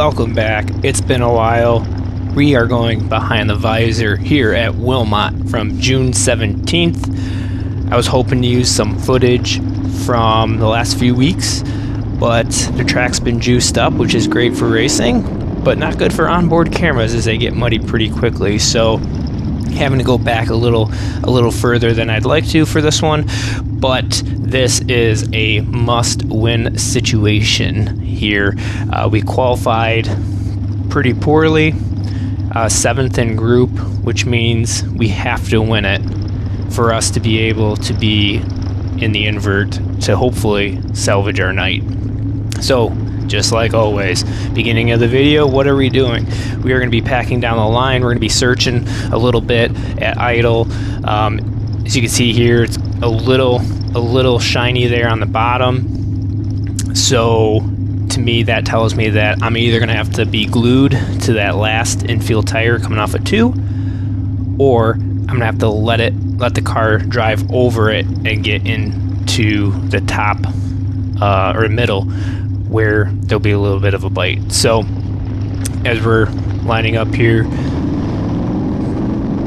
Welcome back. It's been a while. We are going behind the visor here at Wilmot from June 17th. I was hoping to use some footage from the last few weeks, but the track's been juiced up, which is great for racing, but not good for onboard cameras as they get muddy pretty quickly. So having to go back a little further than I'd like to for this one, but this is a must-win situation here. We qualified pretty poorly, 7th in group, which means we have to win it for us to be able to be in the invert to hopefully salvage our night. So just like always, beginning of the video, what are we doing? We are going to be packing down the line. We're going to be searching a little bit at idle. As you can see here, it's a little shiny there on the bottom. So to me, that tells me that I'm either going to have to be glued to that last infield tire coming off of 2, or I'm going to have to let the car drive over it and get into the top or middle, where there'll be a little bit of a bite. So as we're lining up here,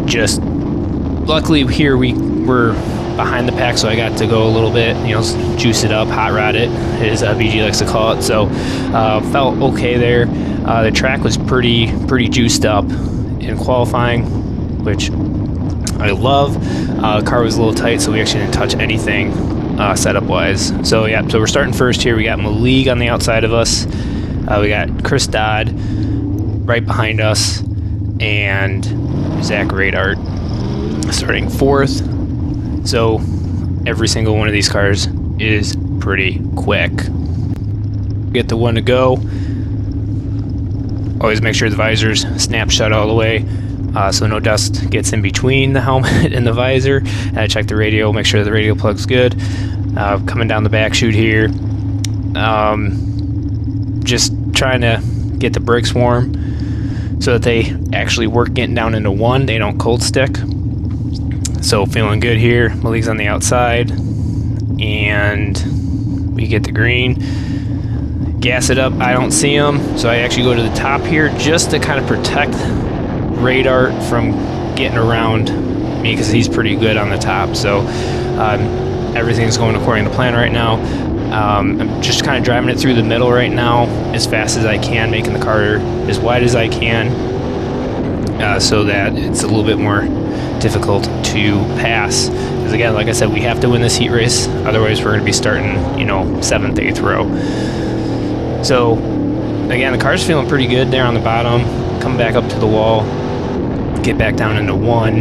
just luckily here we're behind the pack, so I got to go a little bit, juice it up, hot rod it, as BG likes to call it. So felt okay there. The track was pretty juiced up in qualifying, which I love. Car was a little tight, so we actually didn't touch anything setup wise. So yeah, so we're starting first here. We got Malik on the outside of us. We got Chris Dodd right behind us, and Zach Radart starting 4th. So every single one of these cars is pretty quick. Get the one to go. Always make sure the visor's snap shut all the way, so no dust gets in between the helmet and the visor. Check the radio, make sure the radio plug's good. Coming down the back chute here, just trying to get the brakes warm so that they actually work getting down into 1, they don't cold stick. So feeling good here. Malik's on the outside, and we get the green. Gas it up. I don't see him, so I actually go to the top here just to kind of protect Radar from getting around me, because he's pretty good on the top. So everything's going according to plan right now. I'm just kind of driving it through the middle right now as fast as I can, making the car as wide as I can, so that it's a little bit more difficult to pass. Because again, like I said, we have to win this heat race, otherwise we're going to be starting 7th, 8th row. So again, the car's feeling pretty good there on the bottom. Come back up to the wall, get back down into 1,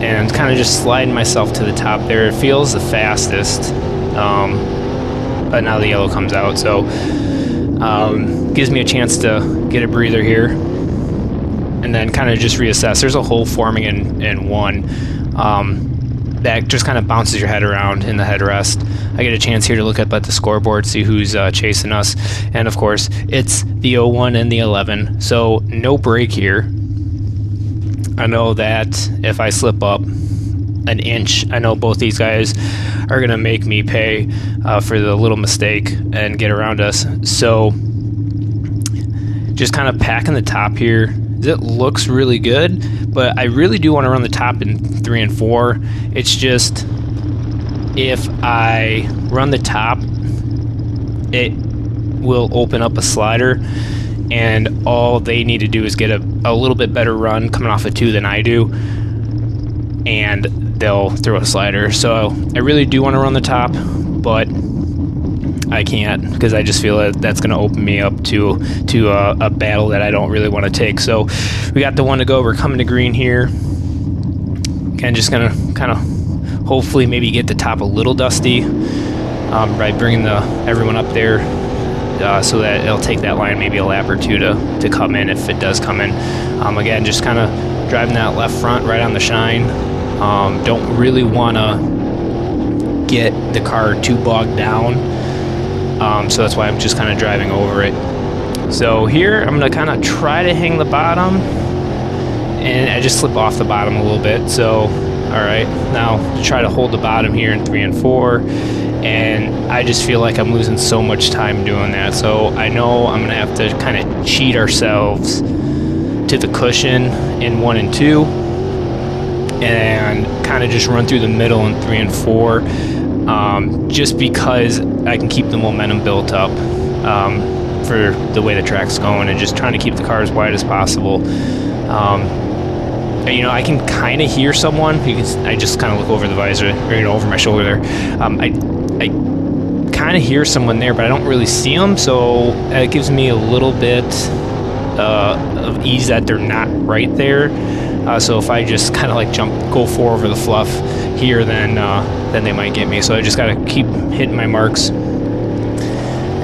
and kind of just sliding myself to the top there. It feels the fastest, but now the yellow comes out, so gives me a chance to get a breather here and then kind of just reassess. There's a hole forming in 1 that just kind of bounces your head around in the headrest. I get a chance here to look up at the scoreboard, see who's chasing us, and of course it's the 01 and the 11, so no break here. I know that if I slip up an inch, I know both these guys are going to make me pay for the little mistake and get around us. So just kind of packing the top here. It looks really good, but I really do want to run the top in 3 and 4. It's just, if I run the top, it will open up a slider, and all they need to do is get a little bit better run coming off of 2 than I do, and they'll throw a slider. So I really do want to run the top, but I can't, because I just feel that that's going to open me up to a battle that I don't really want to take. So we got the one to go. We're coming to green here. Again, just going to kind of hopefully maybe get the top a little dusty by bringing everyone up there, so that it'll take that line maybe a lap or 2 to come in, if it does come in. Again, just kind of driving that left front right on the shine. Don't really want to get the car too bogged down. So that's why I'm just kind of driving over it. So here I'm going to kind of try to hang the bottom, and I just slip off the bottom a little bit. So All right, now to try to hold the bottom here in 3 and 4, and I just feel like I'm losing so much time doing that. So I know I'm gonna have to kind of cheat ourselves to the cushion in 1 and 2, and kind of just run through the middle in 3 and 4, just because I can keep the momentum built up for the way the track's going, and just trying to keep the car as wide as possible. You know, I can kind of hear someone. I just kind of look over the visor, or, you know, over my shoulder there. I kind of hear someone there, but I don't really see them, so it gives me a little bit of ease that they're not right there. So if I just kind of like go 4 over the fluff here, then they might get me. So I just got to keep hitting my marks.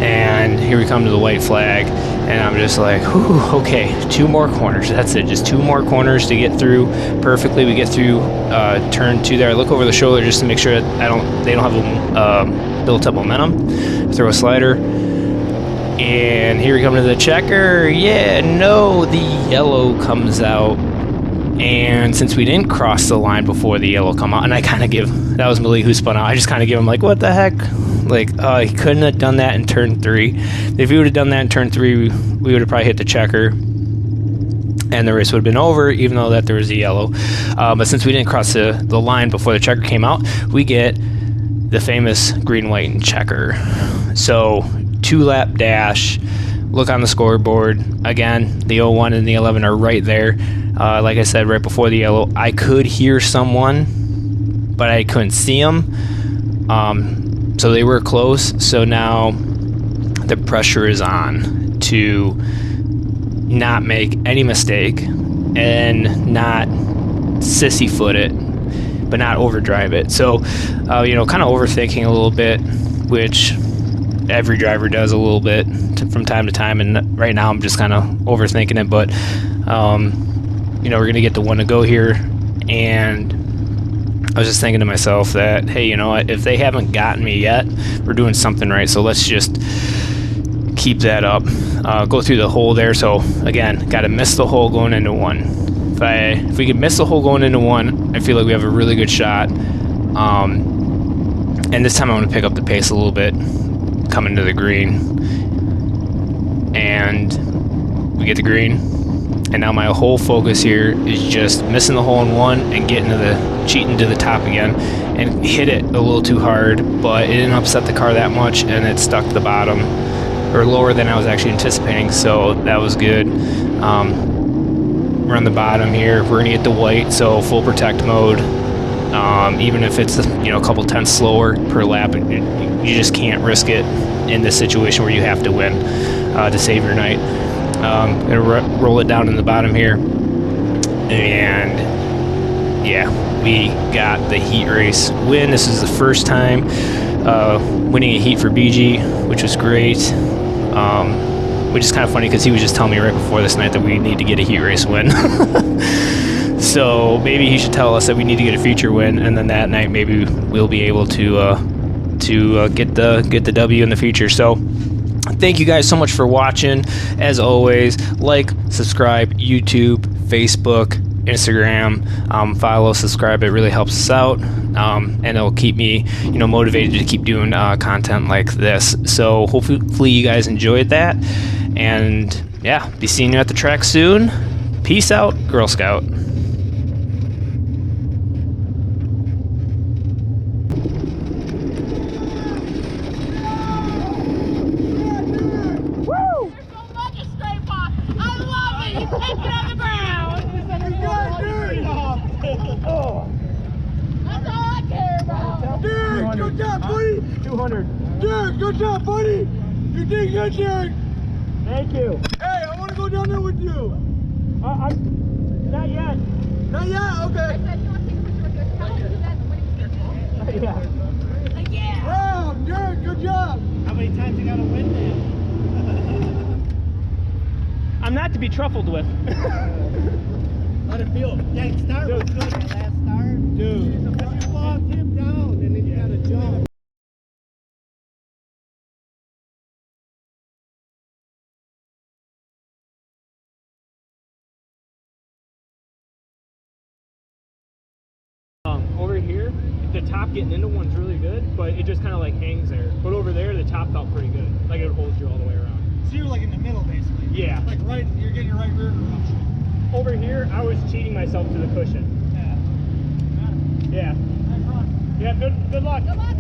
And here we come to the white flag, and I'm just like, whew, okay, 2 more corners. That's it, just 2 more corners to get through perfectly. We get through turn 2 there. I look over the shoulder just to make sure that they don't have built up momentum. Throw a slider, and here we come to the checker. Yeah, no, the yellow comes out. And since we didn't cross the line before the yellow come out, and I kind of that was Malik who spun out, I just kind of give him like, what the heck? Like, he couldn't have done that in turn 3. If he would have done that in turn 3, we would have probably hit the checker, and the race would have been over, even though that there was a yellow. But since we didn't cross the line before the checker came out, we get the famous green, white, and checker. So 2-lap dash. Look on the scoreboard. Again, the 01 and the 11 are right there. Like I said, right before the yellow, I could hear someone, but I couldn't see them. So they were close. So now the pressure is on to not make any mistake and not sissy foot it, but not overdrive it. So, you know, kind of overthinking a little bit, which every driver does a little bit from time to time. And right now I'm just kind of overthinking it, but, you know, we're going to get the 1 to go here. And I was just thinking to myself that, hey, you know what, if they haven't gotten me yet, we're doing something right. So let's just keep that up. Go through the hole there. So again, got to miss the hole going into 1. If we can miss the hole going into 1, I feel like we have a really good shot. And this time I want to pick up the pace a little bit coming to the green. And we get the green. And now my whole focus here is just missing the hole in 1 and cheating to the top again, and hit it a little too hard, but it didn't upset the car that much, and it stuck to the bottom, or lower than I was actually anticipating, so that was good. We're on the bottom here. We're gonna get the white, so full protect mode. Even if it's, you know, a couple tenths slower per lap, you just can't risk it in this situation where you have to win to save your night. Gonna roll it down in the bottom here, and yeah, we got the heat race win. This is the first time winning a heat for BG, which was great. Which is kind of funny because he was just telling me right before this night that we need to get a heat race win. So maybe he should tell us that we need to get a feature win, and then that night maybe we'll be able to get the W in the feature. So thank you guys so much for watching. As always, like, subscribe, YouTube, Facebook, Instagram, follow, subscribe. It really helps us out, and it'll keep me, you know, motivated to keep doing content like this. So hopefully you guys enjoyed that, and yeah, be seeing you at the track soon. Peace out, Girl Scout. Good job, buddy! 200. Derek, good job, buddy! You did good, Derek! Thank you. Hey, I want to go down there with you. I'm not yet. Not yet? Okay. I said you want to take a picture with your tell you that the winning circle. Yeah. Like, yeah. Wow, Derek, good job. How many times you got to win now? I'm not to be truffled with. How'd it feel? That start was good, that last start. Dude. But you logged him down and then you got to jump. the top getting into one's really good, but it just kind of like hangs there. But over there, the top felt pretty good. Like it would hold you all the way around. So you're like in the middle, basically. Yeah. Like right, you're getting your right rear cushion. Over here, I was cheating myself to the cushion. Yeah. Yeah. Nice run. Yeah, good luck. Good luck,